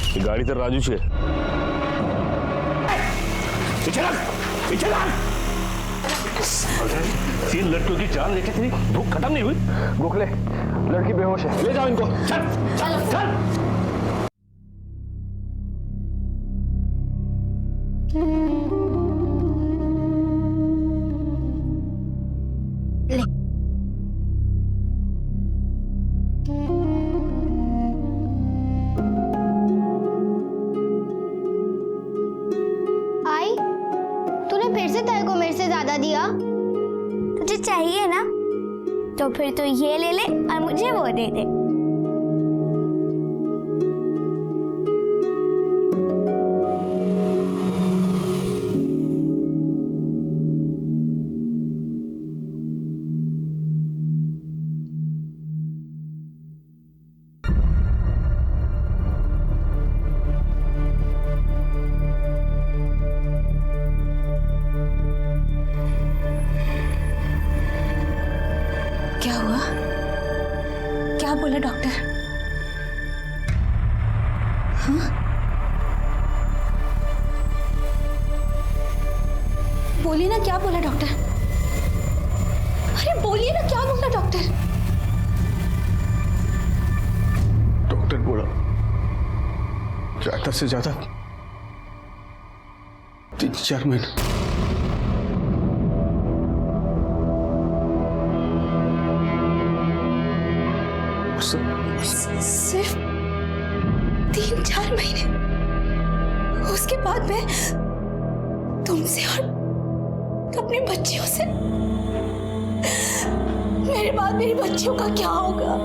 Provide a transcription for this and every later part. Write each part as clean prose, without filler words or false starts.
ये गाड़ी तो राजू छे। पीछे लग, पीछे लग। तीन लड़कियों की जान लेके तेरी भूख खत्म नहीं हुई? गोखले, लड़की बेहोश है, ले जाओ इनको। चल चल चल। आई, तूने फिर से तेरे को मेरे से ज्यादा दिया। तुझे चाहिए ना, तो फिर तो ये ले ले और मुझे वो दे दे। क्या हुआ? क्या बोला डॉक्टर? हाँ? बोलिए ना, क्या बोला डॉक्टर? अरे बोलिए ना, क्या बोला डॉक्टर? डॉक्टर बोला ज्यादा से ज्यादा 3-4 महीने। सिर्फ 3-4 महीने? उसके बाद मैं तुमसे और अपने बच्चियों से, मेरे बाद मेरी बच्चियों का क्या होगा?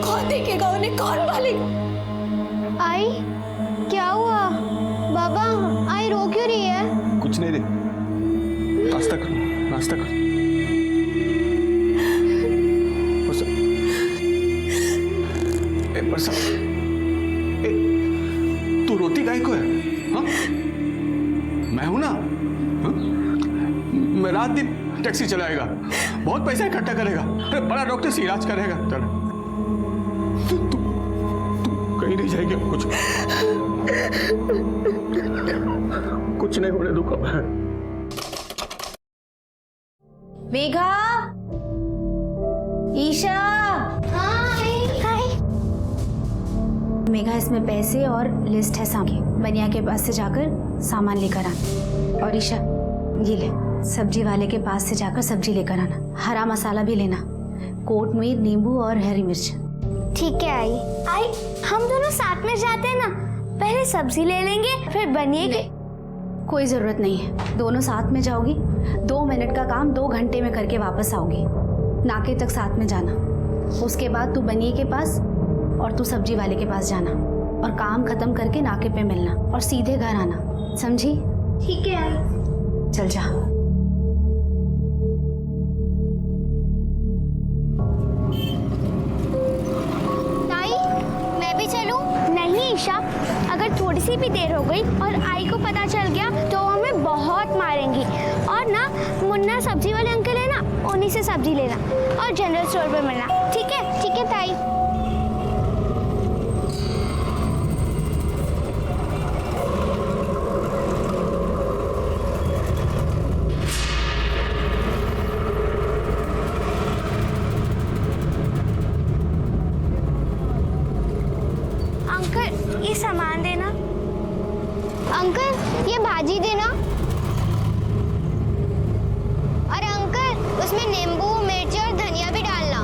कौन देखेगा उन्हें, कौन पालेगा? आई, क्या हुआ? बाबा, आई रो क्यों रही है? कुछ नहीं रे, नाश्ता कर, नाश्ता कर। बरसा, तू रोती काहे को है? हाँ? मैं हूं ना? हाँ? मैं रात दिन टैक्सी चलाएगा, बहुत पैसा इकट्ठा करेगा, अरे बड़ा डॉक्टर से इलाज करेगा। चल तू कहीं नहीं जाएगी, कुछ नहीं होने दूंगा। मेघा, ईशा। मेघा, इसमें पैसे और लिस्ट है सामने, बनिया के पास से जाकर सामान लेकर आना। और ईशा, ये ले, सब्जी वाले के पास से जाकर सब्जी लेकर आना। हरा मसाला भी लेना, कोटमीर, नींबू और हरी मिर्च। ठीक है आई। आई, हम दोनों साथ में जाते हैं ना, पहले सब्जी ले लेंगे फिर बनिए के। कोई जरूरत नहीं है, दोनों साथ में जाओगी, 2 मिनट का काम 2 घंटे में करके वापस आओगी। नाके तक साथ में जाना, उसके बाद तू बनिए के पास और तू सब्जी वाले के पास जाना, और काम खत्म करके नाके पे मिलना और सीधे घर आना, समझी? ठीक है आई। चल जा। ताई, मैं भी चलूं? नहीं ईशा, अगर थोड़ी सी भी देर हो गई और आई को पता चल गया तो हमें बहुत मारेंगी। और ना, मुन्ना सब्जी वाले अंकल है ना, उन्हीं से सब्जी लेना और जनरल स्टोर पे मिलना। ठीक है? ठीक है ताई। अंकल, ये सामान देना। अंकल, ये भाजी देना। और अंकल, उसमें नींबू, मिर्च और धनिया भी डालना।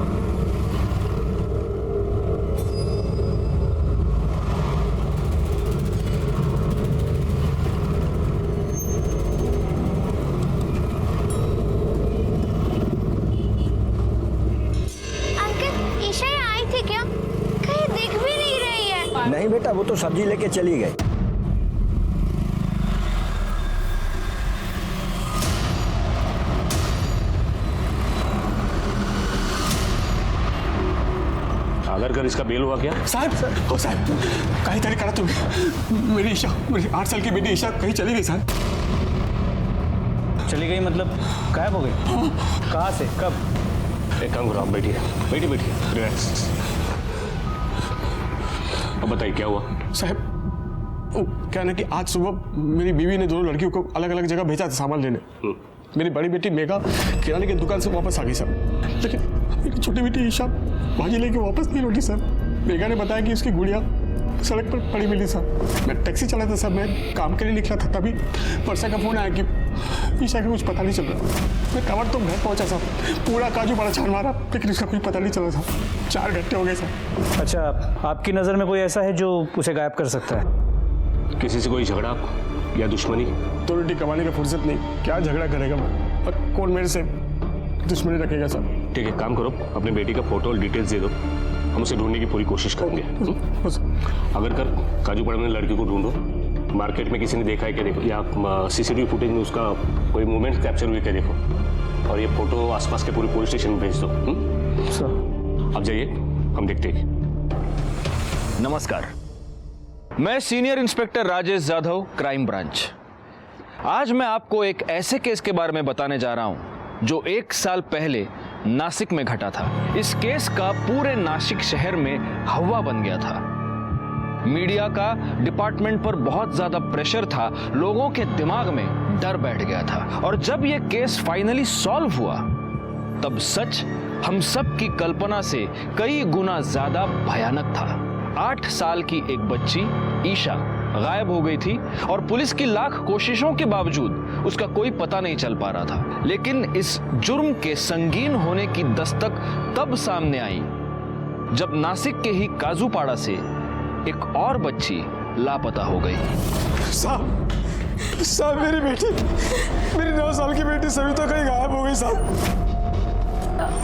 अंकल, ईशा यहाँ आई थी क्या? कहीं दिख भी नहीं रही है। नहीं बेटा, वो तो सब्जी लेके चली गई। अगर कर इसका बेल हुआ क्या? साहब, ओ साहब, कहीं तरी करा तुम। मेरी ईशा, मेरी 8 साल की बेटी ईशा कहीं चली गई साहब। चली गई मतलब गायब हो गई? कहाँ से, कब? एक काम करो, आप बैठिए, बैठिए, रिलैक्स। अब बताइए क्या हुआ? साहब वो क्या ना कि आज सुबह मेरी बीवी ने दोनों लड़कियों को अलग अलग जगह भेजा था सामान लेने। मेरी बड़ी बेटी मेघा किराने की दुकान से वापस आ गई सर, लेकिन मेरी छोटी बेटी ईशा भाजी लेके वापस नहीं लौटी सर। मेघा ने बताया कि उसकी गुड़िया सड़क पर पड़ी मिली सर। मैं टैक्सी चलाता सर, मैं काम के लिए निकला था, तभी परसा का फोन आया कि ईशा का कुछ पता नहीं चल रहा। मैं कवर तो घर पहुंचा सर, पूरा काजू बड़ा छान मारा, लेकिन इसका कुछ पता नहीं चला था। 4 घंटे हो गए सर। अच्छा, आपकी नज़र में कोई ऐसा है जो उसे गायब कर सकता है? किसी से कोई झगड़ा या दुश्मनी? तो रोटी कमाने का फुर्सत नहीं, क्या झगड़ा करेगा मैं, और कौन मेरे से दुश्मनी रखेगा सर। ठीक है, काम करो, अपनी बेटी का फोटो और डिटेल्स दे दो, हम उसे ढूंढने की पूरी कोशिश करेंगे। अगर कर काजूपाड़ा में लड़की को ढूंढो, मार्केट में किसी ने देखा है क्या देखो, या सीसीटीवी फुटेज में उसका कोई मूवमेंट कैप्चर हुई क्या देखो, और ये फोटो आसपास के पूरे पुलिस स्टेशन में भेज दो। सर अब जाइए, हम देखते हैं। नमस्कार, मैं senior inspector Rajesh Jadhav, crime branch. आज मैं आपको एक ऐसे केस के बारे में बताने जा रहा हूं जो 1 साल पहले नासिक में घटा था। इस केस का पूरे नासिक शहर में हवा बन गया था। मीडिया का डिपार्टमेंट पर बहुत ज्यादा प्रेशर था, लोगों के दिमाग में डर बैठ गया था, और जब यह केस फाइनली सॉल्व हुआ तब सच हम सब की कल्पना से कई गुना ज्यादा भयानक था। 8 साल की एक बच्ची ईशा गायब हो गई थी और पुलिस की लाख कोशिशों के बावजूद उसका कोई पता नहीं चल पा रहा था। लेकिन इस जुर्म के संगीन होने की दस्तक तब सामने आई जब नासिक के ही काजूपाड़ा से एक और बच्ची लापता हो गई। साहब मेरी बेटी, मेरी 9 साल की बेटी सविता कहीं गायब हो गई साहब।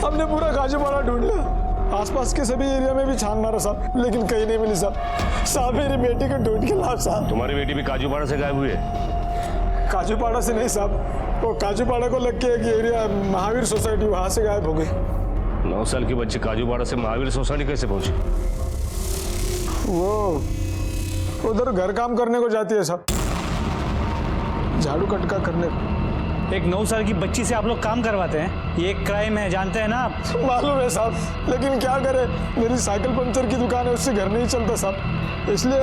हमने पूरा काजूपाड़ा ढूंढ लिया, आसपास के सभी एरिया में भी छान मारा साहब, लेकिन कहीं नहीं मिली साहब। साहब मेरी बेटी को ढूंढ के लाओ साहब। तुम्हारी बेटी भी काजूपाड़ा से गायब हुई है? काजूपाड़ा से नहीं साहब, वो काजूपाड़ा को लग के एक एरिया महावीर सोसाइटी, वहां से गायब हो गई। 9 साल की बच्ची काजूपाड़ा से महावीर सोसाइटी कैसे पहुंची? वो उधर घर काम करने को जाती है साहब, झाड़ू कटका करने को। एक 9 साल की बच्ची से आप लोग काम करवाते हैं, ये एक क्राइम है, जानते हैं ना आप? मालूम है साहब, लेकिन क्या करे, मेरी साइकिल पंचर की दुकान है, उससे घर नहीं चलता साहब, इसलिए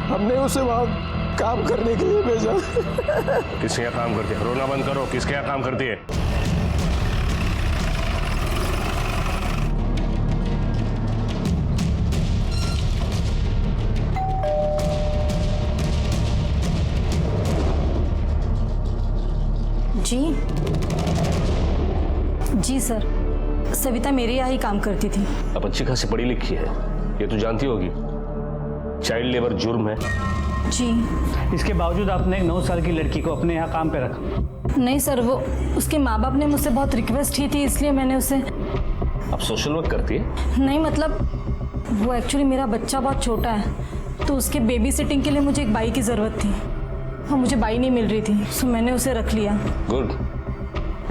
हमने उसे वहाँ काम करने के लिए भेजा। किसके यहाँ काम करती है? रोना बंद करो, किसके यहाँ काम करती है? जी सर, सविता मेरे यहाँ ही काम करती थी। अब अच्छी खासी पढ़ी लिखी है, ये तो जानती होगी चाइल्ड लेबर जुर्म है। जी। इसके बावजूद आपने एक 9 साल की लड़की को अपने यहाँ काम पे रखा? नहीं सर, वो उसके माँ बाप ने मुझसे बहुत रिक्वेस्ट की थी, इसलिए मैंने उसे। अब सोशल वर्क करती है? नहीं, मतलब वो एक्चुअली मेरा बच्चा बहुत छोटा है, तो उसके बेबी सिटिंग के लिए मुझे एक बाई की ज़रूरत थी, और मुझे बाई नहीं मिल रही थी, सो मैंने उसे रख लिया। गुड,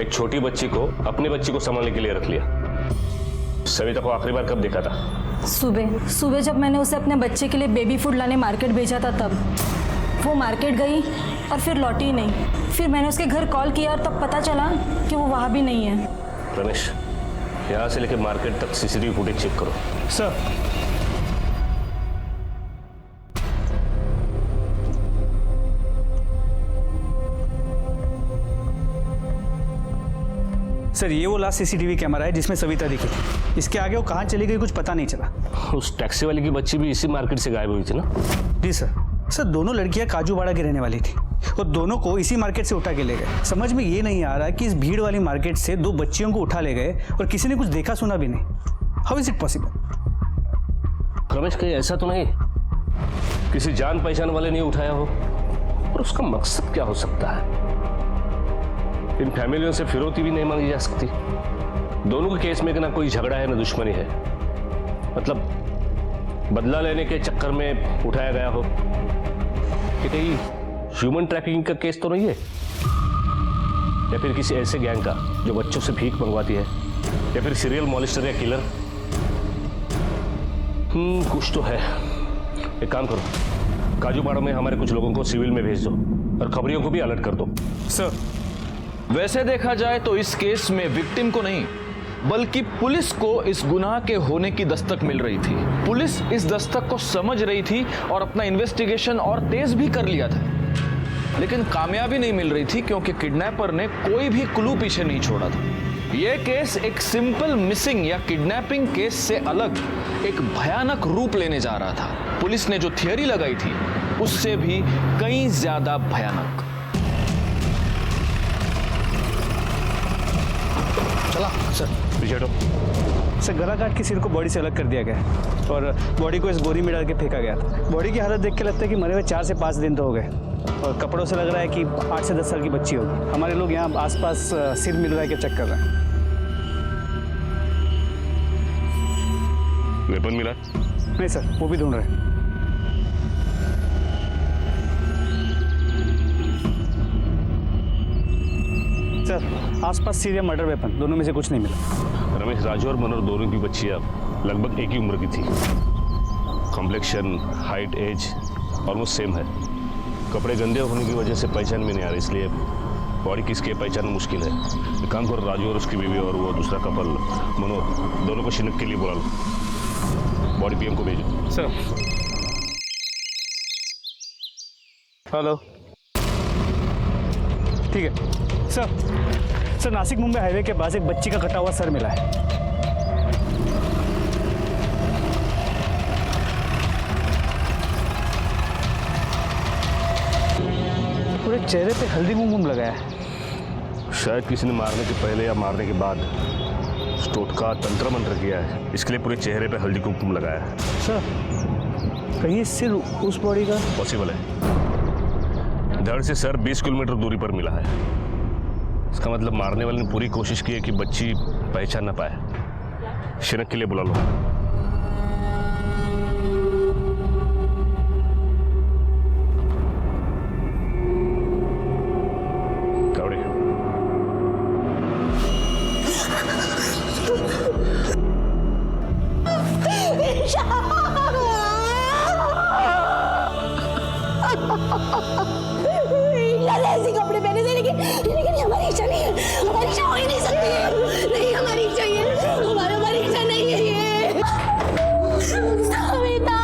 एक छोटी बच्ची को अपनी बच्ची को संभालने के लिए रख लिया। सविता को आखिरी बार कब देखा था? सुबह जब मैंने उसे अपने बच्चे के लिए बेबी फूड लाने मार्केट भेजा था, तब वो मार्केट गई और फिर लौटी ही नहीं। फिर मैंने उसके घर कॉल किया और तब पता चला कि वो वहाँ भी नहीं है। रमेश, यहाँ से लेकर मार्केट तक सीसीटीवी फुटेज चेक करो। सर, सर ये वो लास्ट सीसीटीवी कैमरा है जिसमें सविता दिखी। इसके आगे वो कहाँ चली गई कुछ पता नहीं चला। उस टैक्सी वाली की बच्ची भी इसी मार्केट से गायब हुई थी ना? जी सर, दोनों लड़कियां काजूपाड़ा की रहने वाली थी और दोनों को इसी मार्केट से उठा के ले गए। समझ में ये नहीं आ रहा कि इस भीड़ वाली मार्केट से 2 बच्चियों को उठा ले गए और किसी ने कुछ देखा सुना भी नहीं। How is it possible? Ramesh, कहीं ऐसा तो नहीं किसी जान पहचान वाले ने उठाया हो? और उसका मकसद क्या हो सकता है? इन फैमिलियों से फिरौती भी नहीं मांगी जा सकती। दोनों के केस में ना कोई झगड़ा है ना दुश्मनी है, मतलब बदला लेने के चक्कर में उठाया गया हो। कि कहीं ह्यूमन ट्रैफिकिंग का केस तो नहीं है, या फिर किसी ऐसे गैंग का जो बच्चों से भीख मंगवाती है, या फिर सीरियल मॉलिस्टर या किलर। कुछ तो है। एक काम करो, काजूपाड़ा में हमारे कुछ लोगों को सिविल में भेज दो और खबरियों को भी अलर्ट कर दो। सर, वैसे देखा जाए तो इस केस में विक्टिम को नहीं बल्कि पुलिस को इस गुनाह के होने की दस्तक मिल रही थी। पुलिस इस दस्तक को समझ रही थी और अपना इन्वेस्टिगेशन और तेज भी कर लिया था, लेकिन कामयाबी नहीं मिल रही थी क्योंकि किडनैपर ने कोई भी क्लू पीछे नहीं छोड़ा था। यह केस एक सिंपल मिसिंग या किडनैपिंग केस से अलग एक भयानक रूप लेने जा रहा था। पुलिस ने जो थियरी लगाई थी उससे भी कहीं ज्यादा भयानक। चला सर, पीछे हटो। सर गला काट के सिर को बॉडी से अलग कर दिया गया और बॉडी को इस बोरी में डाल के फेंका गया था। बॉडी की हालत देख के लगता है कि मरे हुए 4 से 5 दिन तो हो गए और कपड़ों से लग रहा है कि 8 से 10 साल की बच्ची होगी। हमारे लोग यहाँ आसपास सिर मिल रहा है कि चेक कर रहे हैं। वेपन मिला? नहीं सर, वो भी ढूंढ रहे हैं। सर आसपास सीरिया मर्डर वेपन दोनों में से कुछ नहीं मिला। रमेश, राजू और मनोहर दोनों की बच्चियां लगभग एक ही उम्र की थी। Complexion, height, age almost same है। कपड़े गंदे होने की वजह से पहचान में नहीं आ रही, इसलिए बॉडी किसकी है पहचानना मुश्किल है। एक काम करो, राजू और उसकी बीवी और वो दूसरा कपल मनोहर, दोनों को शिनक के लिए बुला लो। बॉडी पीएम को भेजो। सर हेलो, ठीक है सर। नासिक मुंबई हाईवे के पास एक बच्ची का कटा हुआ सर मिला है। पूरे चेहरे पे हल्दी कुमकुम लगाया है। शायद किसी ने मारने के पहले या मारने के बाद टोटका तंत्र मंत्र किया है, इसके लिए पूरे चेहरे पे हल्दी कुमकुम लगाया है। सर कहीं सिर उस बॉडी का? पॉसिबल है। धड़ से सर 20 किलोमीटर दूरी पर मिला है। इसका मतलब मारने वाले ने पूरी कोशिश की है कि बच्ची पहचान ना पाए। शिनक के लिए बुला लो। कावड़े। ऐसे कपड़े पहने थे, लेकिन हमारी इच्छा नहीं है। हमारी इच्छा हो ही नहीं सकती है। नहीं, हमारी इच्छा ये हमारी इच्छा नहीं है ये। सविता,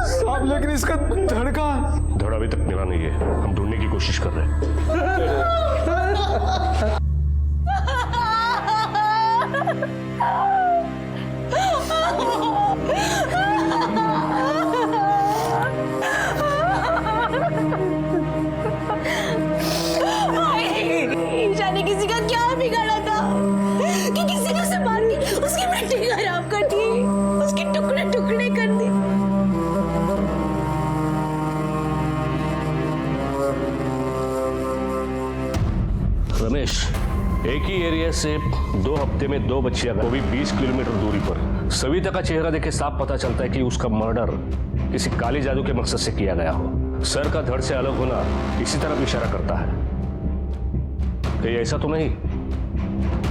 साहब लेकिन इसका धड़का धड़ अभी तक मिला नहीं है, हम ढूंढने की कोशिश कर रहे हैं। ईशा ने किसी का क्या बिगाड़ा था कि किसी ने उसे मार के उसकी मिट्टी खराब कर दी, उसके टुकड़े टुकड़े कर दी। रमेश, एक ही एरिया से 2 हफ्ते में 2 बच्चियां, वो भी 20 किलोमीटर दूरी पर। सविता का चेहरा देखे साफ पता चलता है कि उसका मर्डर किसी काली जादू के मकसद से किया गया हो। सर का धड़ से अलग होना इसी तरफ इशारा करता है। ये ऐसा तो नहीं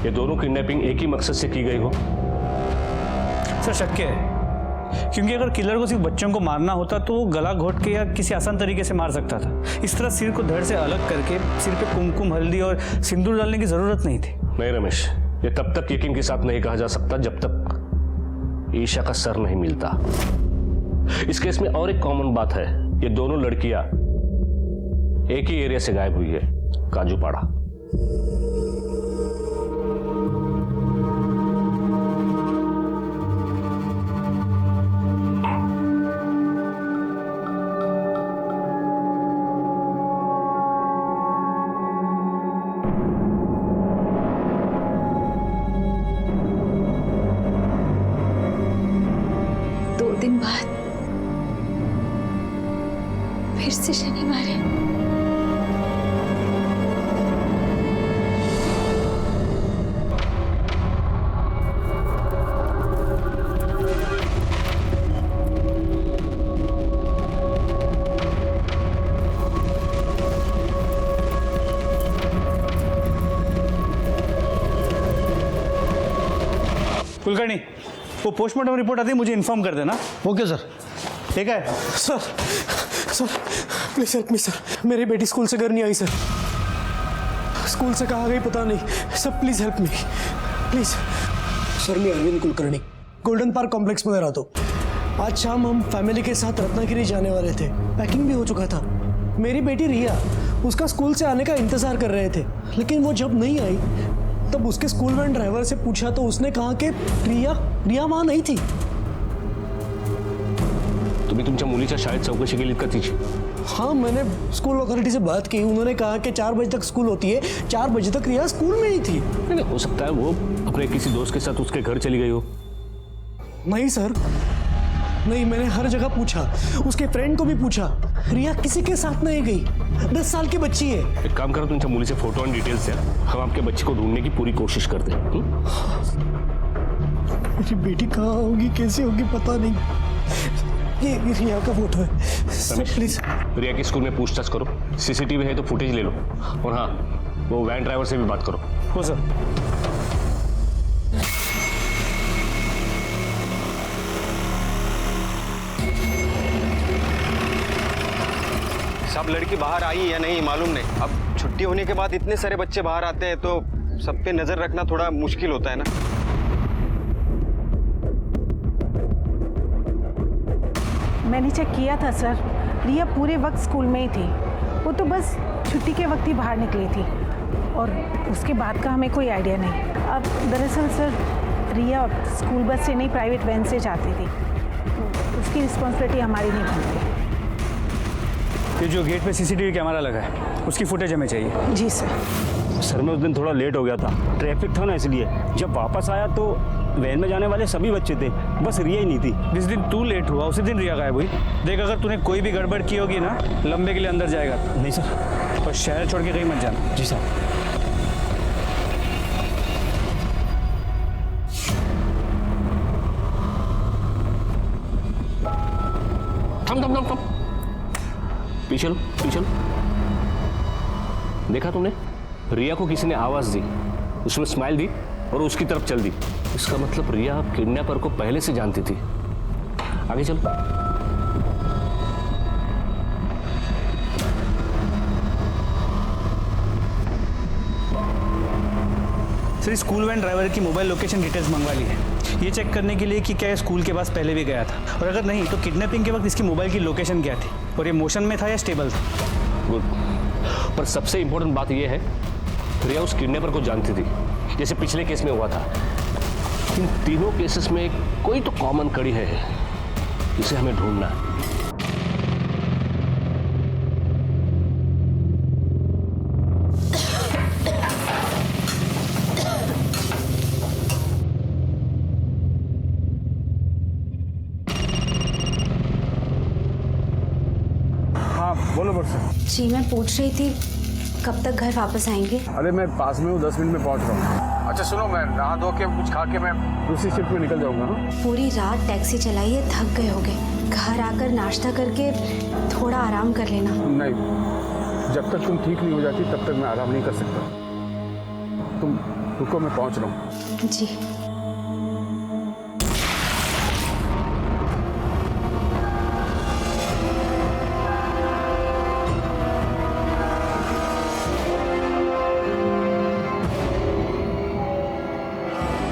ये दोनों किडनैपिंग एक ही मकसद से की गई हो? सर शक्य है, क्योंकि अगर किलर को सिर्फ बच्चों को मारना होता तो वो गला घोट के या किसी आसान तरीके से मार सकता था। इस तरह सिर को धड़ से अलग करके सिर पे कुमकुम, हल्दी और सिंदूर डालने की जरूरत नहीं थी। नहीं रमेश, ये तब तक यकीन के साथ नहीं कहा जा सकता जब तक ईशा का सर नहीं मिलता। इस केस में और एक कॉमन बात है, ये दोनों लड़कियां एक ही एरिया से गायब हुई है, काजूपाड़ा। दिन बाद फिर से शनिवार है। कुलकर्णी, वो पोस्टमार्टम रिपोर्ट आती है मुझे इन्फॉर्म कर देना। Okay sir. ठीक है sir please help me sir, मेरी बेटी स्कूल से घर नहीं आई सर, स्कूल से कहाँ गई पता नहीं sir, please help me please. Sir मी Arvind Kulkarni, golden park complex में रहता हूँ। आज शाम हम फैमिली के साथ रत्नागिरी जाने वाले थे, पैकिंग भी हो चुका था। मेरी बेटी रिया उसका स्कूल से आने का इंतजार कर रहे थे, लेकिन वो जब नहीं आई तब उसके स्कूल वैन ड्राइवर से पूछा तो उसने कहा कि रिया वहां नहीं थी। तुम्ही तुमच्या मुलीच्या शाळेत चौकशी केलीत का तिची? हाँ, मैंने स्कूल अथॉरिटी से बात की, उन्होंने कहा कि 4 बजे तक स्कूल होती है, 4 बजे तक रिया स्कूल में ही थी। नहीं, हो सकता है वो अपने किसी दोस्त के साथ उसके घर चली गई हो। नहीं सर, नहीं, मैंने हर जगह पूछा, उसके फ्रेंड को भी पूछा, रिया किसी के साथ नहीं गई। 10 साल की बच्ची है। एक काम करो, तुमच्या मुलीचे फोटो और डिटेल्स है, हम आपके बच्चे को ढूंढने की पूरी कोशिश करते हैं। मेरी बेटी कहाँ होगी, कैसे होगी पता नहीं। ये रिया का फोटो है सर, प्लीज। रिया के स्कूल में पूछताछ करो, सीसीटीवी है तो फुटेज ले लो, और हाँ, वो वैन ड्राइवर से भी बात करो। हो सर। सब लड़की बाहर आई या नहीं मालूम नहीं। अब छुट्टी होने के बाद इतने सारे बच्चे बाहर आते हैं तो सब पे नजर रखना थोड़ा मुश्किल होता है ना। मैंने चेक किया था सर, रिया पूरे वक्त स्कूल में ही थी, वो तो बस छुट्टी के वक्त ही बाहर निकली थी और उसके बाद का हमें कोई आइडिया नहीं। अब दरअसल सर रिया स्कूल बस से नहीं प्राइवेट वैन से जाती थी, तो उसकी रिस्पॉन्सिबिलिटी हमारी नहीं बनती। ये जो गेट पे सीसीटीवी कैमरा लगा है उसकी फुटेज हमें चाहिए। जी सर। सर मैं उस दिन थोड़ा लेट हो गया था, ट्रैफिक था ना, इसलिए जब वापस आया तो वैन में जाने वाले सभी बच्चे थे, बस रिया ही नहीं थी। जिस दिन तू लेट हुआ उसी दिन रिया गायब हुई। देख, अगर तूने कोई भी गड़बड़ की होगी ना, लंबे के लिए अंदर जाएगा। नहीं सर। और शहर छोड़ के कहीं मत जाना। जी सर। थम। पीछे लो। देखा तुमने, रिया को किसी ने आवाज दी, उसमें स्माइल दी और उसकी तरफ चल दी। इसका मतलब रिया किडनैपर को पहले से जानती थी। आगे चलो। सर, स्कूल वैन ड्राइवर की मोबाइल लोकेशन डिटेल्स मंगवा ली है, ये चेक करने के लिए कि क्या ये स्कूल के पास पहले भी गया था, और अगर नहीं तो किडनैपिंग के वक्त इसकी मोबाइल की लोकेशन क्या थी और ये मोशन में था या स्टेबल था। गुड। पर सबसे इंपॉर्टेंट बात यह है, रिया उस किडनैपर को जानती थी, जैसे पिछले केस में हुआ था। इन तीनों केसेस में कोई तो कॉमन कड़ी है, इसे हमें ढूंढना है। बोलो बरसा। जी मैं पूछ रही थी कब तक घर वापस आएंगे? अरे मैं पास में हूँ, 10 मिनट में पहुँच रहा हूँ। अच्छा सुनो, मैं नहा धो के कुछ खा के मैं दूसरी शिफ्ट में निकल जाऊँगा। पूरी रात टैक्सी चलाई है, थक गए होगे, घर आकर नाश्ता करके थोड़ा आराम कर लेना। नहीं, जब तक तुम ठीक नहीं हो जाती तब तक मैं आराम नहीं कर सकता। तुम रुको, मैं पहुँच रहा हूँ। जी।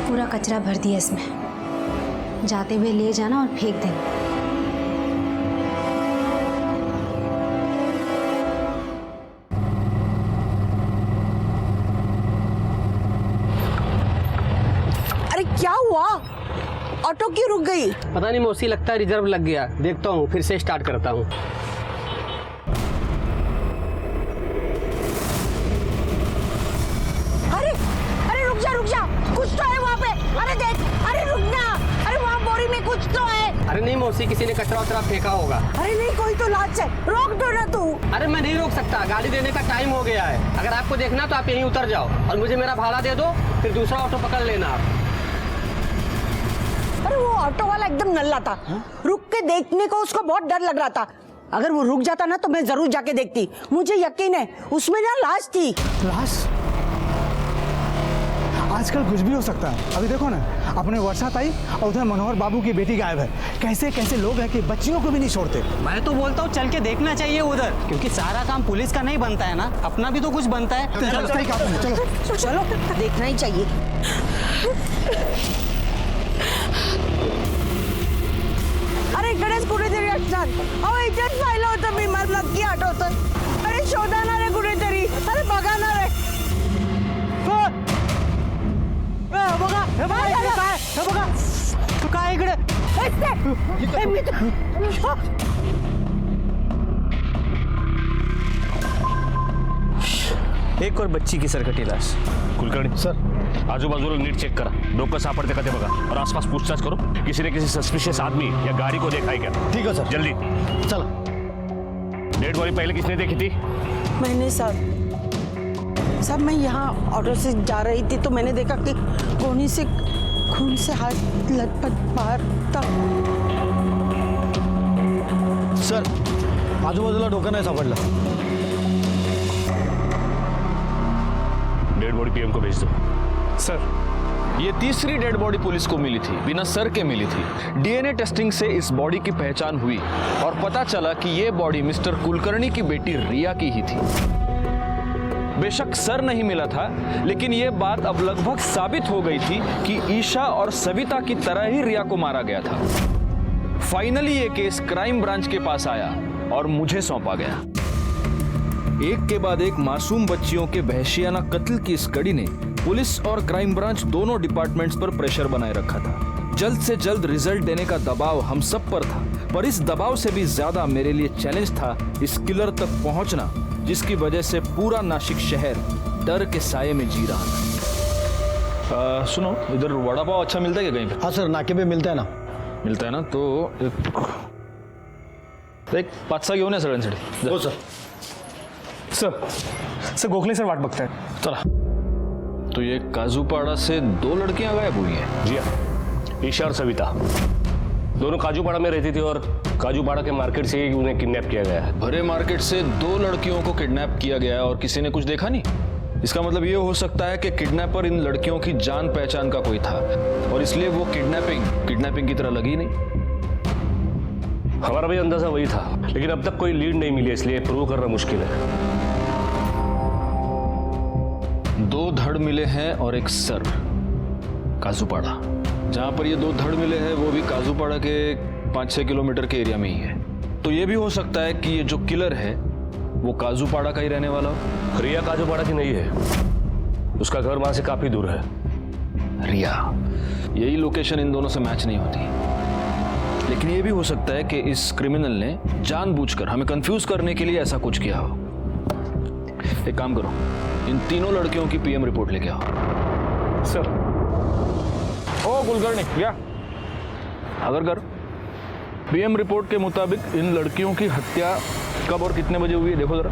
पूरा कचरा भर दिया इसमें, जाते हुए ले जाना और फेंक देना। अरे क्या हुआ, ऑटो क्यों रुक गई? पता नहीं मौसी, लगता है रिजर्व लग गया। देखता हूँ, फिर से स्टार्ट करता हूँ। रुक जा, कुछ तो है वहाँ पे। अरे देख, अरे रुक ना, अरे वहाँ बोरी में कुछ तो है। अरे नहीं मौसी, किसी ने कचरा वचरा फेंका होगा। अरे नहीं, कोई तो लाच है, रोक दो ना तू। अरे मैं नहीं रोक सकता, गाड़ी देने का टाइम हो गया है। अगर आपको देखना तो आप यहीं उतर जाओ और मुझे मेरा भाड़ा दे दो, फिर दूसरा ऑटो पकड़ लेना आप। अरे वो ऑटो वाला एकदम नल्ला था, रुक के देखने को उसको बहुत डर लग रहा था। अगर वो रुक जाता ना तो मैं जरूर जाके देखती। मुझे यकीन है उसमें ना लाश थी। लाश? आजकल कुछ भी हो सकता है। अभी देखो ना, अपने वर्षा ताई और उधर मनोहर बाबू की बेटी गायब है। कैसे कैसे लोग हैं कि बच्चियों को भी नहीं छोड़ते। मैं तो बोलता हूँ चल के देखना चाहिए उधर, क्योंकि सारा काम पुलिस का नहीं बनता है ना, अपना भी तो कुछ बनता है। चलो सही कहा तुमने, चलो चलो देखना ही चाहिए। अरे गणेश कुठेतरी असणार, अहो इथेच पाहिलं होतं मी, मला नक्की आठवतं। अरे शोधा ना रे कुठेतरी, अरे बघा ना रे। बघा हे बघा इकडे काय, हे बघा तू काय इकडे। एक और बच्ची की सरकटी लाश। कुलकर्णी सर, आजूबाजूला नीट चेक करा, डोकं सापडते का ते बघा, और आसपास पूछताछ करो, किसी ने किसी सस्पिशियस आदमी या गाड़ी को देखा है क्या। ठीक है सर, जल्दी चलो। डेड बॉडी पहले किसने देखी थी? मैंने साहब मैं यहाँ ऑटो से जा रही थी तो मैंने देखा कि कोनी से खून से हाथ लटपट बाहर था। सर, आजूबाजूला डोकं नाही सापडलं। डेड बॉडी पीएम को भेज दो। सर, ये तीसरी डेड बॉडी पुलिस को मिली थी, बिना सर के मिली थी। डीएनए टेस्टिंग से इस बॉडी की पहचान हुई और पता चला कि ये बॉडी मिस्टर कुलकर्णी की बेटी रिया की ही थी। बेशक सर नहीं मिला था, लेकिन ये बात अब लगभग साबित हो गई थी कि ईशा और सविता की तरह ही रिया को मारा गया था। फाइनली ये केस क्राइम ब्रांच के पास आया और मुझे सौंपा गया। एक के बाद एक मासूम बच्चियों के वहशियाना कत्ल की इस कड़ी ने पुलिस और क्राइम ब्रांच दोनों डिपार्टमेंट्स पर प्रेशर बनाए रखा था। जल्द से जल्द रिजल्ट देने का दबाव हम सब पर था, पर इस दबाव से भी ज्यादा मेरे लिए चैलेंज था इस किलर तक पहुंचना, जिसकी वजह से पूरा नासिक शहर डर के साये में जी रहा था। सुनो, इधर वड़ा पाव अच्छा मिलता है क्या कहीं पे? हाँ सर, नाके पे मिलता है ना। मिलता है ना, तो एक 5-6 घेऊन या सगळ्यांसाठी। हो सर। सर गोखले सर वाट बघताय। चला। तो ये काजूपाड़ा से 2 लड़कियां गायब हुई हैं। जी हाँ, ईशा और सविता दोनों काजूपाड़ा में रहती थी और काजूपाड़ा के मार्केट से ही उन्हें किडनैप किया गया है। भरे मार्केट से 2 लड़कियों को किडनैप किया गया है और किसी ने कुछ देखा नहीं। इसका मतलब ये हो सकता है कि किडनैपर इन लड़कियों की जान पहचान का कोई था और इसलिए वो किडनैपिंग की तरह लगी नहीं। हमारा भी अंदाजा वही था, लेकिन अब तक कोई लीड नहीं मिली, इसलिए प्रूव करना मुश्किल है। 2 धड़ मिले हैं और एक सर, काजूपाड़ा। जहां पर ये 2 धड़ मिले हैं वो भी काजूपाड़ा के 5-6 किलोमीटर के एरिया में ही है। तो ये भी हो सकता है कि ये जो किलर है वो काजूपाड़ा का ही रहने वाला हो। रिया काजूपाड़ा की नहीं है, उसका घर वहां से काफी दूर है। रिया, यही लोकेशन इन दोनों से मैच नहीं होती। लेकिन ये भी हो सकता है कि इस क्रिमिनल ने जानबूझकर हमें कंफ्यूज करने के लिए ऐसा कुछ किया हो। एक काम करो, इन तीनों लड़कियों की पीएम रिपोर्ट लेके आओ। सर। ओ कुलकर्णी, क्या? अगर कर पीएम रिपोर्ट के मुताबिक इन लड़कियों की हत्या कब और कितने बजे हुई है, देखो जरा।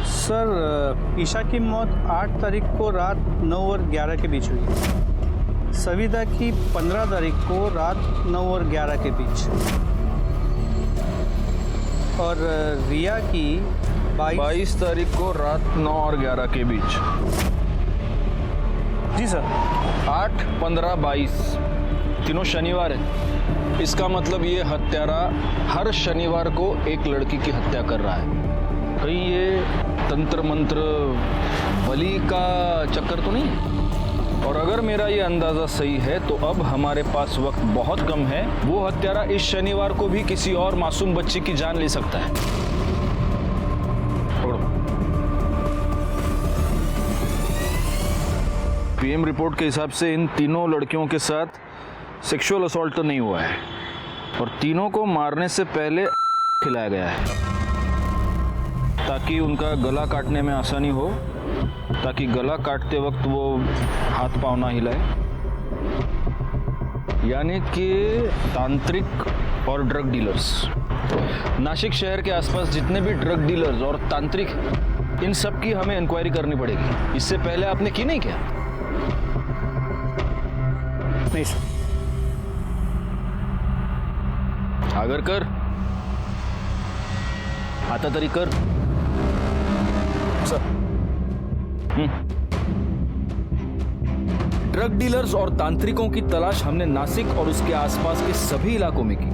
सर, ईशा की मौत 8 तारीख को रात 9 और 11 के बीच हुई। सविता की 15 तारीख को रात 9 और 11 के बीच, और रिया की 22 तारीख को रात 9 और 11 के बीच। जी सर। 8, 15, 22 तीनों शनिवार है। इसका मतलब ये हत्यारा हर शनिवार को एक लड़की की हत्या कर रहा है। कहीं ये तंत्र मंत्र बलि का चक्कर तो नहीं? और अगर मेरा ये अंदाजा सही है तो अब हमारे पास वक्त बहुत कम है। वो हत्यारा इस शनिवार को भी किसी और मासूम बच्ची की जान ले सकता है। पीएम रिपोर्ट के हिसाब से इन तीनों लड़कियों के साथ सेक्सुअल असॉल्ट तो नहीं हुआ है और तीनों को मारने से पहले खिलाया गया है ताकि उनका गला काटने में आसानी हो, ताकि गला काटते वक्त वो हाथ पांव ना हिलाए। यानी कि तांत्रिक और ड्रग डीलर्स। नासिक शहर के आसपास जितने भी ड्रग डीलर्स और तांत्रिक, इन सब की हमें इंक्वायरी करनी पड़ेगी। इससे पहले आपने की नहीं क्या? नहीं सर। अगर कर, आता तरी कर सर। ड्रग डीलर्स और तांत्रिकों की तलाश हमने नासिक और उसके आसपास के सभी इलाकों में की।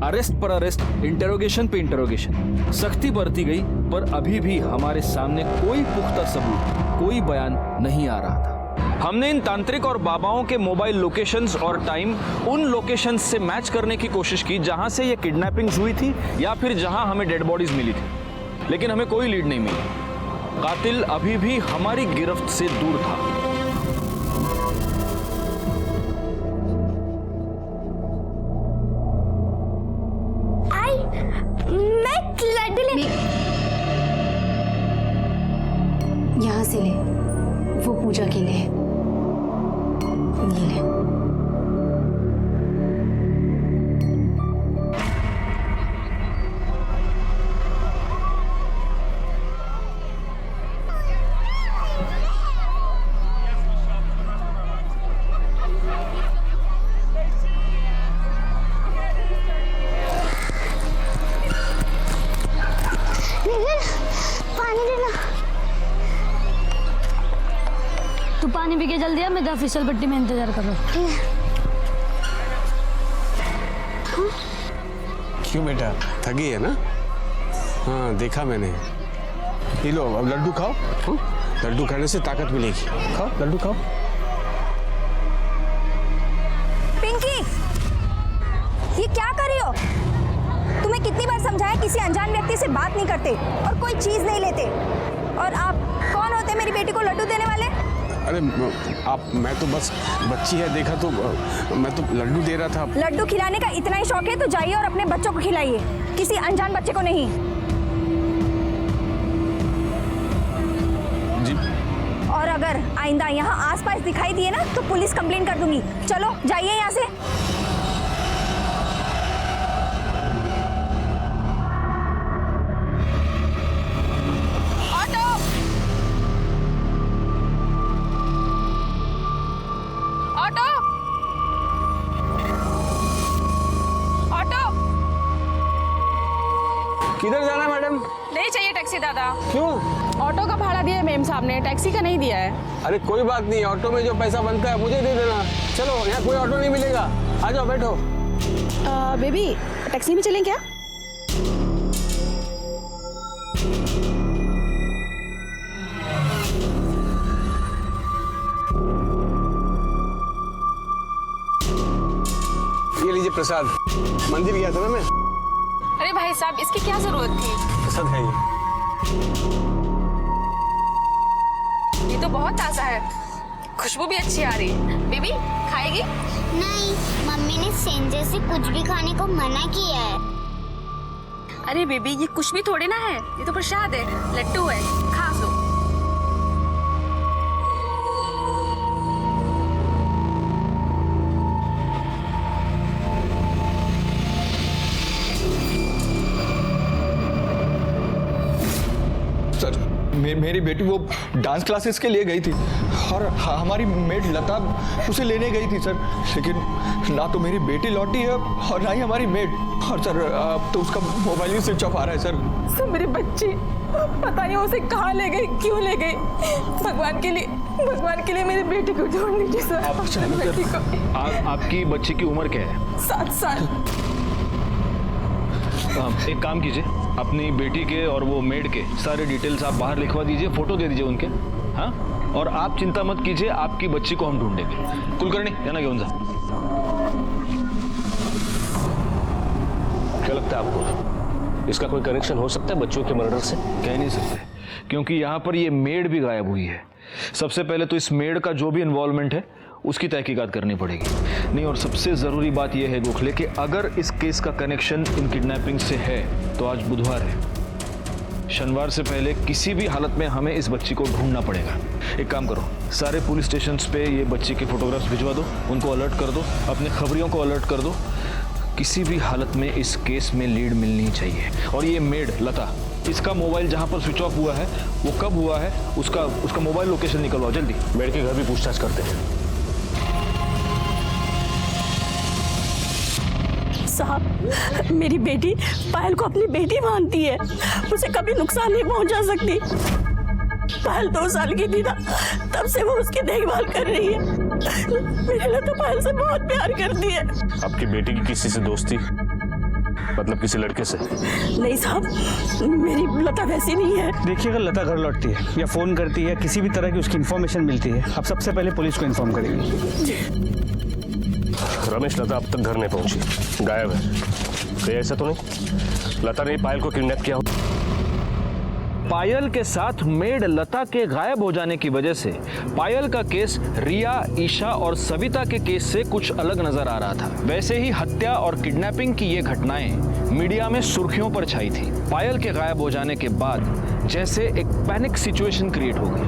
अरेस्ट पर अरेस्ट, इंटरोगेशन पे इंटरोगेशन, सख्ती बरती गई, पर अभी भी हमारे सामने कोई पुख्ता सबूत, कोई बयान नहीं आ रहा था। हमने इन तांत्रिक और बाबाओं के मोबाइल लोकेशंस और टाइम उन लोकेशंस से मैच करने की कोशिश की जहां से ये किडनैपिंग्स हुई थी या फिर जहां हमें डेड बॉडीज मिली थी, लेकिन हमें कोई लीड नहीं मिली। कातिल अभी भी हमारी गिरफ्त से दूर था। यहाँ से ले, वो पूजा के लिए। ये ले। तू पानी पी के जल्दी आ, मैं तो फिसल पट्टी में इंतजार कर रहा हूँ। क्यों बेटा, थकी है ना? हाँ देखा मैंने। ये लो अब लड्डू खाओ। लड्डू खाने से ताकत मिलेगी। खाओ लड्डू खाओ। पिंकी, ये क्या कर रही हो? तुम्हें कितनी बार समझाया किसी अनजान व्यक्ति से बात नहीं करते और कोई चीज नहीं लेते। और आप कौन होते मेरी बेटी को लड्डू देने वाले? अरे मैं तो बस बच्ची है, देखा तो मैं तो लड्डू दे रहा था। लड्डू खिलाने का इतना ही शौक है तो जाइए और अपने बच्चों को खिलाइए, किसी अनजान बच्चे को नहीं। जी। और अगर आइंदा यहाँ आसपास दिखाई दिए ना तो पुलिस कंप्लेंट कर दूंगी। चलो जाइए यहाँ से। किधर जाना है मैडम? नहीं चाहिए टैक्सी दादा। क्यों? ऑटो का भाड़ा दिया है मेम साहब ने, टैक्सी का नहीं दिया है। अरे कोई बात नहीं, ऑटो में जो पैसा बनता है मुझे दे देना। चलो, यहाँ कोई ऑटो नहीं मिलेगा, आ जाओ बैठो। बेबी टैक्सी में चलें क्या? ये लीजिए प्रसाद, मंदिर गया था ना मैं। अरे भाई साहब इसकी क्या जरूरत थी? प्रसाद है ये तो बहुत ताजा है, खुशबू भी अच्छी आ रही है। बेबी खाएगी? नहीं, मम्मी ने सेंजे से कुछ भी खाने को मना किया है। अरे बेबी ये कुछ भी थोड़े ना है, ये तो प्रसाद है, लड्डू है, खा लो। मेरी बेटी वो डांस क्लासेस के लिए गई थी और हमारी मेड लता उसे लेने गई थी सर, लेकिन ना तो मेरी बेटी लौटी है और ना ही हमारी मेड। और सर अब तो उसका मोबाइल ही स्विच ऑफ आ रहा है सर। मेरी बच्ची पता नहीं उसे कहाँ ले गई, क्यों ले गई। भगवान के लिए मेरी बेटी को छोड़ दीजिए सर। आपकी बच्ची की उम्र क्या है? 7 साल। एक काम कीजिए, अपनी बेटी के और वो मेड के सारे डिटेल्स आप बाहर लिखवा दीजिए, फोटो दे दीजिए उनके। हाँ, और आप चिंता मत कीजिए, आपकी बच्ची को हम ढूंढेंगे। कुलकर्णी यांना घेऊन जा। क्या लगता है आपको, इसका कोई कनेक्शन हो सकता है बच्चों के मर्डर से? कह नहीं सकते, क्योंकि यहाँ पर ये मेड भी गायब हुई है। सबसे पहले तो इस मेड का जो भी इन्वॉल्वमेंट है उसकी तहकीकात करनी पड़ेगी। नहीं, और सबसे ज़रूरी बात यह है गोखले कि अगर इस केस का कनेक्शन इन किडनैपिंग से है तो आज बुधवार है, शनिवार से पहले किसी भी हालत में हमें इस बच्ची को ढूंढना पड़ेगा। एक काम करो, सारे पुलिस स्टेशन पे ये बच्ची के फोटोग्राफ्स भिजवा दो, उनको अलर्ट कर दो, अपने खबरियों को अलर्ट कर दो। किसी भी हालत में इस केस में लीड मिलनी चाहिए। और ये मेड लता, इसका मोबाइल जहाँ पर स्विच ऑफ हुआ है वो कब हुआ है, उसका मोबाइल लोकेशन निकलवाओ जल्दी। मेड के घर भी पूछताछ करते हैं। साहब मेरी बेटी पायल को अपनी बेटी मानती है, उसे कभी नुकसान नहीं पहुंचा सकती। पायल 2 साल की थी ना, तब से वो उसकी देखभाल कर रही है। मेरी लता पायल से बहुत प्यार करती है। आपकी बेटी की किसी से दोस्ती, मतलब किसी लड़के से? नहीं साहब, मेरी लता वैसी नहीं है। देखिए, अगर लता घर लौटती है या फोन करती है, किसी भी तरह की उसकी इन्फॉर्मेशन मिलती है, आप सबसे पहले पुलिस को इन्फॉर्म करेंगे। रमेश, लता अब तक घर नहीं पहुंची, गायब है। कहीं ऐसा तो नहीं लता ने पायल को किडनैप किया हो? पायल के साथ मेड लता के गायब हो जाने की वजह से पायल का केस रिया, ईशा और सविता के केस से कुछ अलग नजर आ रहा था। वैसे ही हत्या और किडनैपिंग की ये घटनाएं मीडिया में सुर्खियों पर छाई थी। पायल के गायब हो जाने के बाद जैसे एक पैनिक सिचुएशन क्रिएट हो गई।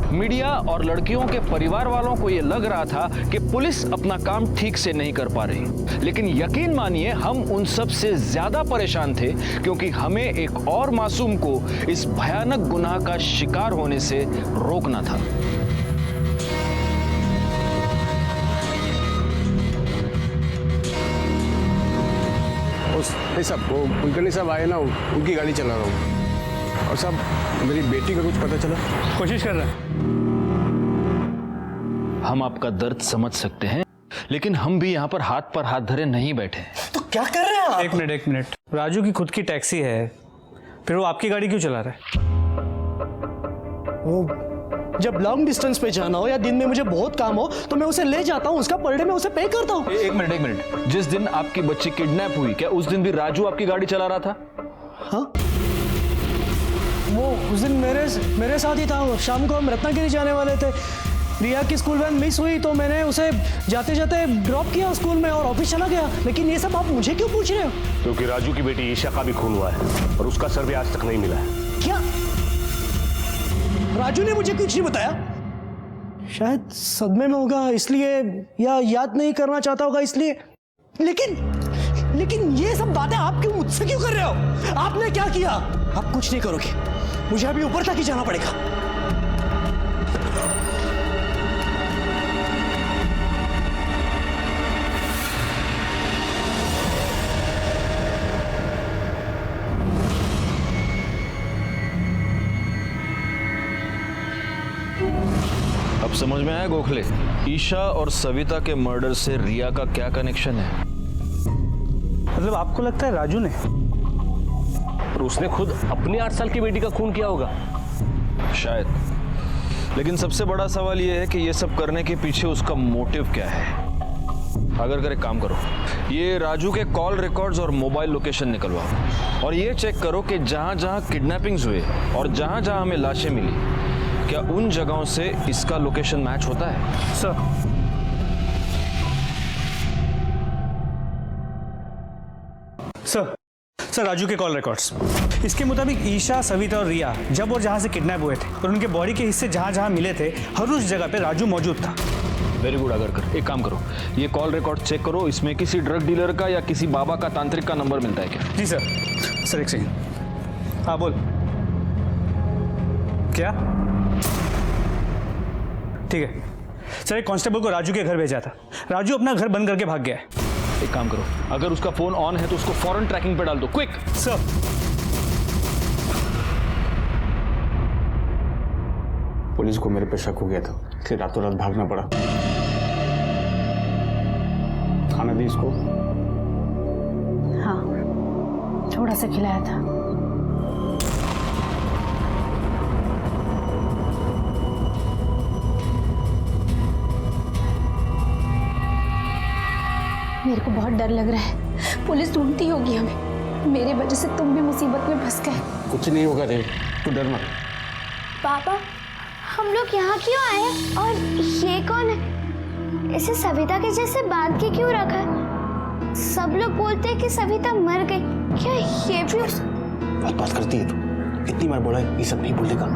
मीडिया और लड़कियों के परिवार वालों को यह लग रहा था कि पुलिस अपना काम ठीक से नहीं कर पा रही, लेकिन यकीन मानिए हम उन सब से ज्यादा परेशान थे, क्योंकि हमें एक और मासूम को इस भयानक गुनाह का शिकार होने से रोकना था। साहब, वो कुलकर्णी साहब आए ना, उनकी गाड़ी चला रहा हूँ। और साहब, मेरी बेटी का कुछ पता चला? कोशिश कर रहा है। हम आपका दर्द समझ सकते हैं, लेकिन हम भी यहाँ पर हाथ धरे नहीं बैठे। तो क्या कर रहे हैं आप? एक मिनट। राजू की खुद की टैक्सी है, फिर वो आपकी गाड़ी क्यों चला रहा है? वो जब लॉन्ग डिस्टेंस पे जाना हो या दिन में मुझे बहुत काम हो तो मैं उसे ले जाता हूँ, उसका पर डे मैं उसे पे करता हूँ। एक मिनट। जिस दिन आपकी बच्ची किडनैप हुई, क्या उस दिन भी राजू आपकी गाड़ी चला रहा था? हाँ, वो उस दिन मेरे साथ ही था। शाम को हम रत्नागिरी जाने वाले थे। रिया की स्कूल वैन मिस हुई तो मैंने उसे जाते जाते ड्रॉप किया स्कूल में और ऑफिस चला गया। लेकिन ये सब आप मुझे क्यों पूछ रहे हो? क्योंकि राजू की बेटी ईशा का भी खून हुआ है और उसका सर भी आज तक नहीं मिला है। क्या? राजू ने मुझे कुछ नहीं बताया? शायद सदमे में होगा इसलिए, या याद नहीं करना चाहता होगा इसलिए। लेकिन ये सब बातें आप क्यों मुझसे क्यों कर रहे हो? आपने क्या किया? आप कुछ नहीं करोगे, मुझे अभी ऊपर तक ही जाना पड़ेगा। अब समझ में आया गोखले, ईशा और सविता के मर्डर से रिया का क्या कनेक्शन है? मतलब आपको लगता है राजू ने? और उसने खुद अपनी 8 साल की बेटी का खून किया होगा? शायद। लेकिन सबसे बड़ा सवाल यह है कि ये सब करने के पीछे उसका मोटिव क्या है। अगर एक काम करो, ये राजू के कॉल रिकॉर्ड्स और मोबाइल लोकेशन निकलवाओ और ये चेक करो कि जहां जहां किडनैपिंग्स हुए और जहां जहां हमें लाशें मिली, क्या उन जगहों से इसका लोकेशन मैच होता है? सर राजू के कॉल रिकॉर्ड्स, इसके मुताबिक ईशा, सविता और रिया जब और जहां से किडनैप हुए थे और उनके बॉडी के हिस्से जहां जहां मिले थे, हर उस जगह पे राजू मौजूद था। Very good. अगर एक काम करो, ये कॉल रिकॉर्ड चेक करो, इसमें किसी ड्रग डीलर का या किसी बाबा का तांत्रिक का नंबर मिलता है क्या? जी सर। एक सेकंड। हाँ बोल। क्या? ठीक है सर, एक कांस्टेबल को राजू के घर भेजा था। राजू अपना घर बंद करके भाग गया है। एक काम करो, अगर उसका फोन ऑन है तो उसको फौरन ट्रैकिंग पे डाल दो, क्विक। सर। पुलिस को मेरे पे शक हो गया था, इसलिए रातों रात भागना पड़ा। खाना दी इसको? हाँ, थोड़ा सा खिलाया था। मेरे को बहुत डर लग रहा है, पुलिस ढूंढती होगी हमें। मेरे वजह से तुम भी मुसीबत में फंस गए। कुछ नहीं होगा रे, तू डर मत। पापा, हम लोग यहाँ क्यों आए और ये कौन है? इसे सविता के जैसे बांध के क्यों रखा है? सब लोग बोलते हैं कि सविता मर गई, क्या ये भी बहुत बात करती है तू। इतनी बार बोला ये सब नहीं बोलेगा।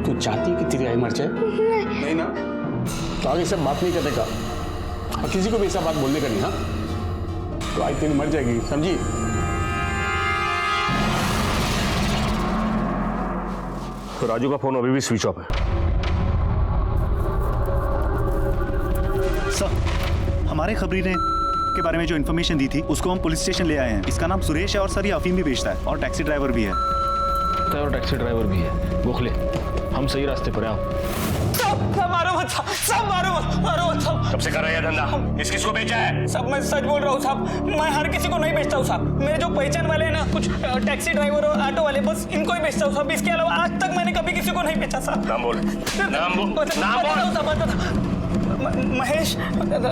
तू चाहती है कि तेरी आई मर जाए? नहीं ना, तो आगे सब बात नहीं करेगा और किसी को भी ऐसा बात बोलने का नहीं। हाँ, तो आई तेरी मर जाएगी, समझी? तो राजू का फोन अभी भी स्विच ऑफ है। सर, हमारे खबरी ने के बारे में जो इन्फॉर्मेशन दी थी उसको हम पुलिस स्टेशन ले आए हैं। इसका नाम सुरेश है और सर ये अफीम भी बेचता है और टैक्सी ड्राइवर भी है। और टैक्सी ड्राइवर भी है। गोखले, हम सही रास्ते पर हैं, आओ। सब मारो मत साहब, सब मारो मत साहब। कब से कर रहा है धंधा? किस किस को बेचा है? सब मैं सच बोल रहा हूँ साहब, मैं हर किसी को नहीं बेचता हूँ साहब। मेरे जो पहचान वाले हैं ना, कुछ टैक्सी ड्राइवर और ऑटो वाले, बस इनको ही बेचता हूँ साहब। इसके अलावा आज तक मैंने कभी किसी को नहीं बेचा साहब। नाम बोल, नाम बोल, नाम बोल। महेश,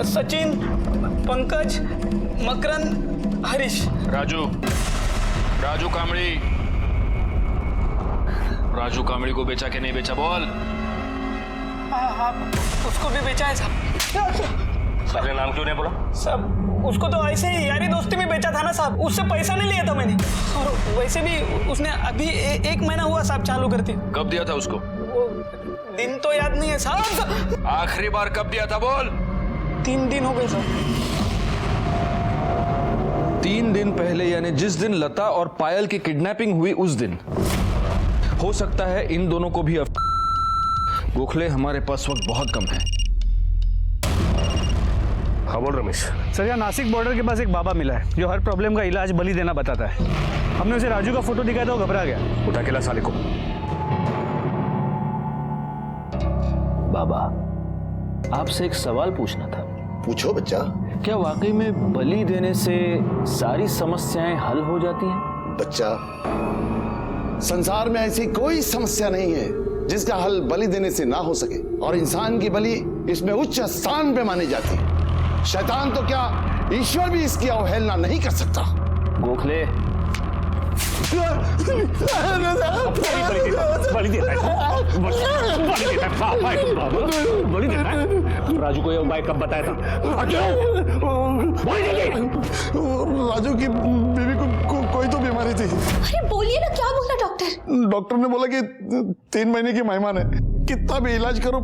सचिन, पंकज, मकरन, हरीश। राजू कामड़ी को बेचा कि नहीं बेचा, बोल। हाँ, उसको भी बेचा है साहब। अपने नाम क्यों नहीं बोला? साहब उसको तो ऐसे ही यारी दोस्ती में बेचा था ना साहब, उससे पैसा नहीं लिया था मैंने। और वैसे भी उसने अभी 1 महीना हुआ साहब चालू करते। कब दिया था उसको? वो दिन तो याद नहीं है साहब। आखिरी बार कब दिया था, बोल। 3 दिन हो गए साहब। 3 दिन पहले, यानी जिस दिन लता और पायल की किडनैपिंग हुई उस दिन। हो सकता है इन दोनों को भी गोखले, हमारे पास वक्त बहुत कम है। हाँ बोल रमेश। सर यहाँ नासिक बॉर्डर के पास एक बाबा मिला है जो हर प्रॉब्लम का इलाज बलि देना बताता है। हमने उसे राजू का फोटो दिखाया था, वो घबरा गया। उठा के ला साले को। बाबा, आपसे एक सवाल पूछना था। पूछो बच्चा। क्या वाकई में बलि देने से सारी समस्याएं हल हो जाती हैं? बच्चा, संसार में ऐसी कोई समस्या नहीं है जिसका हल बलि देने से ना हो सके, और इंसान की बलि इसमें उच्च स्थान पे मानी जाती है। शैतान तो क्या, ईश्वर भी इसकी अवहेलना नहीं कर सकता। गोखले, राजू को ये उपाय कब बताया था? राजू की बीवी को कोई तो बीमारी थी। अरे बोलिए ना, क्या बोला डॉक्टर? डॉक्टर ने बोला कि 3 महीने की मेहमान है, कितना भी इलाज करो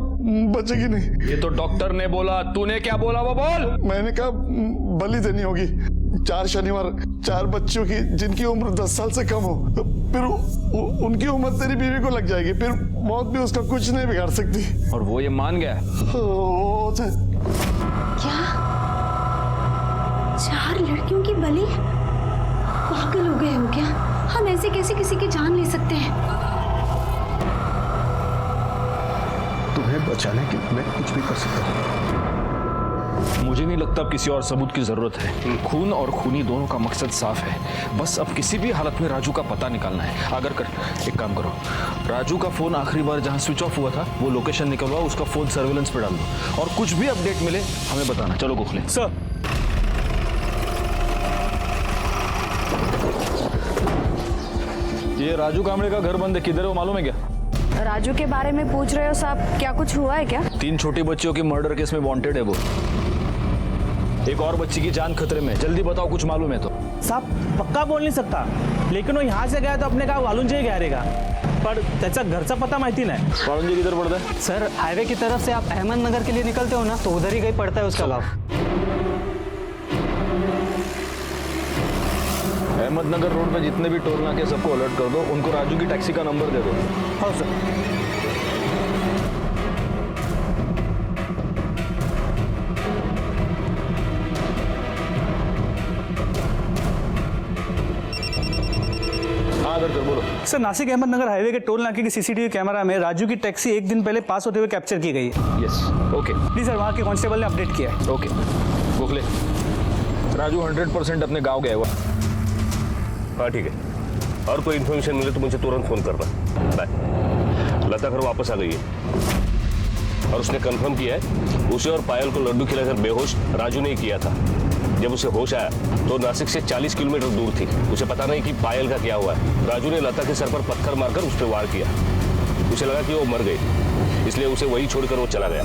बचेगी नहीं। ये तो डॉक्टर ने बोला, तूने क्या बोला वो बोल। मैंने कहा बलि देनी होगी। 4 शनिवार 4 बच्चों की, जिनकी उम्र 10 साल से कम हो, फिर उनकी उम्र तेरी बीवी को लग जाएगी, फिर मौत भी उसका कुछ नहीं बिगाड़ सकती। और वो ये मान गया? क्या 4 लड़कियों की बलि? पागल हो गए हो क्या? हम ऐसे कैसे किसी की जान ले सकते हैं? तुम्हें बचाने के लिए मैं कुछ भी कर सकता हूँ। मुझे नहीं लगता अब किसी और सबूत की जरूरत है। खून और खूनी दोनों का मकसद साफ है। बस अब किसी भी हालत में राजू का पता निकालना है। अगर एक काम करो, राजू का फोन आखिरी बार जहां स्विच ऑफ हुआ था वो लोकेशन निकलवाओ, उसका फोन सर्वेलेंस पे डाल दो, और कुछ भी अपडेट मिले हमें बताना। चलो गोखले। सर, ये राजू कामड़े का घर बंद है, किधर है वो मालूम है क्या? राजू के बारे में पूछ रहे हो साहब, क्या कुछ हुआ है क्या? 3 छोटी बच्चियों की मर्डर केस में वांटेड है वो। एक और बच्ची की जान खतरे में। जल्दी बताओ, कुछ मालूम है तो। साहब पक्का बोल नहीं सकता, लेकिन वो यहाँ से गया तो अपने गाव वालुंजे गया रहेगा, पर त्याचा घरचा पता माहिती नहीं। वालुंजे किधर पड़ता है? सर हाईवे की तरफ से आप अहमदनगर के लिए निकलते हो ना, तो उधर ही कहीं पड़ता है उसका गाँव। अहमदनगर रोड पे जितने भी टोल नाके सबको अलर्ट कर दो, उनको राजू की टैक्सी का नंबर दे दो। हाँ सर। बोलो सर। नासिक अहमदनगर हाईवे के टोल नाके की सीसीटीवी कैमरा में राजू की टैक्सी 1 दिन पहले पास होते हुए कैप्चर की गई है। Yes, okay. जी सर, वहाँ के कांस्टेबल ने अपडेट किया है। ओके गोखले, राजू 100% अपने गांव गया हुआ। हाँ ठीक है, और कोई इन्फॉर्मेशन मिले तो मुझे तुरंत फोन करना। बाय। लता घर वापस आ गई है और उसने कंफर्म किया है उसे और पायल को लड्डू खिलाकर बेहोश राजू ने किया था। जब उसे होश आया तो नासिक से 40 किलोमीटर दूर थी। उसे पता नहीं कि पायल का क्या हुआ है। राजू ने लता के सर पर पत्थर मारकर उस पर वार किया। उसे लगा कि वो मर गई, इसलिए उसे वही छोड़कर वो चला गया।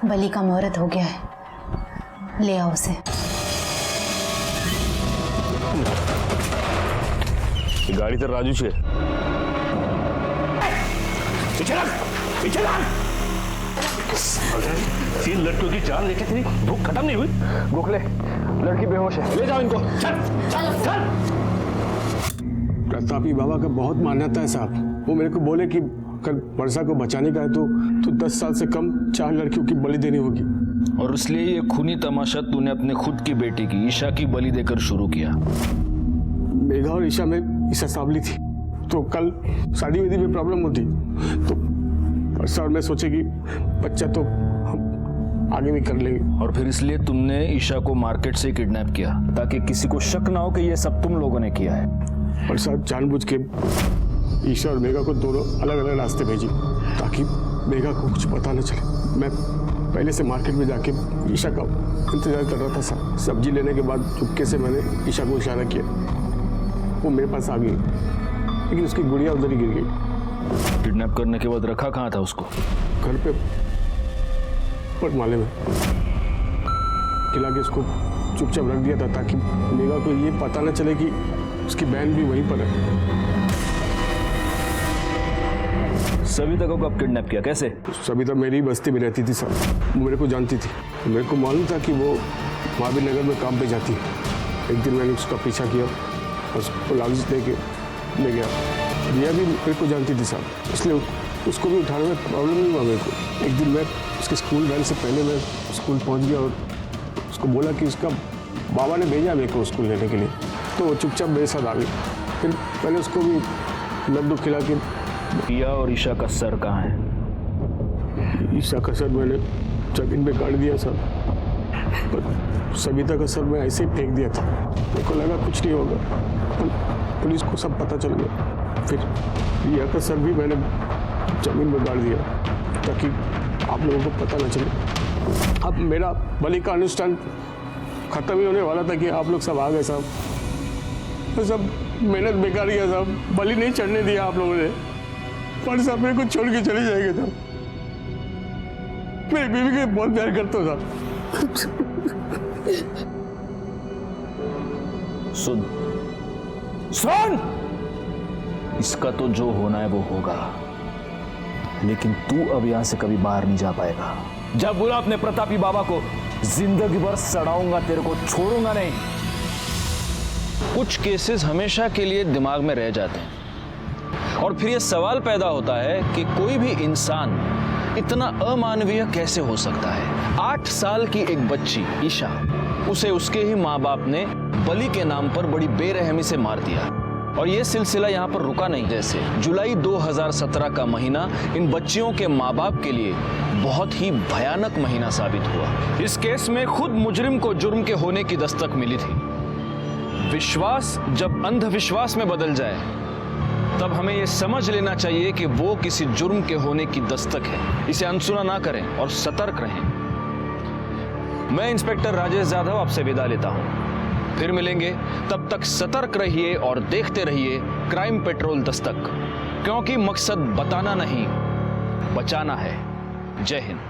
बलि का मुहूर्त हो गया है, ले आओ उसे। गाड़ी तो राजू से। तीन लड़कियों की जान लेके तेरी भूख खत्म नहीं हुई? गोखले, लड़की बेहोश है, ले जाओ इनको। प्रतापी बाबा का बहुत मान्यता है साहब। वो मेरे को बोले कि अगर वर्षा को बचाने का है तो 10 साल से कम 4 लड़कियों की बलि देनी होगी। और इसलिए ये खूनी तमाशा तूने अपने खुद की बेटी की ईशा की बलि देकर शुरू किया। मेघा और ईशा में ईशा सांवली थी, तो कल शादी विधि में प्रॉब्लम होती तो वर्षा और मैं सोचे कि बच्चा तो हम आगे भी कर लेंगे। और फिर इसलिए तुमने ईशा को मार्केट से किडनैप किया ताकि किसी को शक ना हो कि ये सब तुम लोगों ने किया है। वर्षा जानबूझ के ईशा और मेघा को दोनों अलग अलग रास्ते भेजी ताकि मेघा को कुछ पता न चले। मैं पहले से मार्केट में जाके ईशा का इंतजार कर रहा था। सब्जी लेने के बाद चुपके से मैंने ईशा को इशारा किया, वो मेरे पास आ गई, लेकिन उसकी गुड़िया उधर ही गिर गई। किडनैप करने के बाद रखा कहाँ था उसको? घर पे पटमाले में खिला के उसको चुपचाप रख दिया था ताकि मेघा को ये पता न चले कि उसकी बहन भी वहीं पर है। सविता को कब किडनैप किया, कैसे? सविता मेरी बस्ती में रहती थी सर, वो मेरे को जानती थी। मेरे को मालूम था कि वो महावीर नगर में काम पे जाती है। एक दिन मैंने उसका पीछा किया और उसको लालच दे के ले गया। रिया भी मेरे को जानती थी सर, इसलिए उसको भी उठाने में प्रॉब्लम नहीं हुआ मेरे को। एक दिन मैं उसके स्कूल वैन से पहले मैं स्कूल पहुँच गया और उसको बोला कि उसका बाबा ने भेजा मेरे को स्कूल लेने के लिए, तो वो चुपचाप मेरे साथ आ गई। फिर मैंने उसको भी लड्डू खिला के। रिया और ईशा का सर कहाँ है? ईशा का सर मैंने जमीन में गाड़ दिया सर, पर सविता का सर मैं ऐसे ही फेंक दिया था। मेरे को लगा कुछ नहीं होगा, पर पुलिस को सब पता चल गया। फिर रिया का सर भी मैंने जमीन में गाड़ दिया ताकि आप लोगों को पता ना चले। अब मेरा बलि का अनुष्ठान खत्म ही होने वाला था कि आप लोग सब आ गए साहब। तो सब मेहनत बेकार किया साहब, बलि नहीं चढ़ने दिया आप लोगों ने। पर साहब मेरे को छोड़ के चले जाएंगे साहब, मेरी बीवी के बहुत प्यार करता हूँ साहब। सुन सुन, इसका तो जो होना है वो होगा, लेकिन तू अब यहां से कभी बाहर नहीं जा पाएगा। जब बोला अपने प्रतापी बाबा को, जिंदगी भर सड़ाऊंगा तेरे को, छोड़ूंगा नहीं। कुछ केसेस हमेशा के लिए दिमाग में रह जाते हैं और फिर यह सवाल पैदा होता है कि कोई भी इंसान इतना अमानवीय कैसे हो सकता है। 8 साल की एक बच्ची ईशा, उसे उसके ही माँ बाप ने बलि के नाम पर बड़ी बेरहमी से मार दिया। और यह सिलसिला यहाँ पर रुका नहीं। जैसे जुलाई 2017 का महीना इन बच्चियों के माँ बाप के लिए बहुत ही भयानक महीना साबित हुआ। इस केस में खुद मुजरिम को जुर्म के होने की दस्तक मिली थी। विश्वास जब अंधविश्वास में बदल जाए तब हमें यह समझ लेना चाहिए कि वो किसी जुर्म के होने की दस्तक है। इसे अनसुना ना करें और सतर्क रहें। मैं इंस्पेक्टर राजेश जाधव आपसे विदा लेता हूं। फिर मिलेंगे, तब तक सतर्क रहिए और देखते रहिए क्राइम पेट्रोल दस्तक, क्योंकि मकसद बताना नहीं, बचाना है। जय हिंद।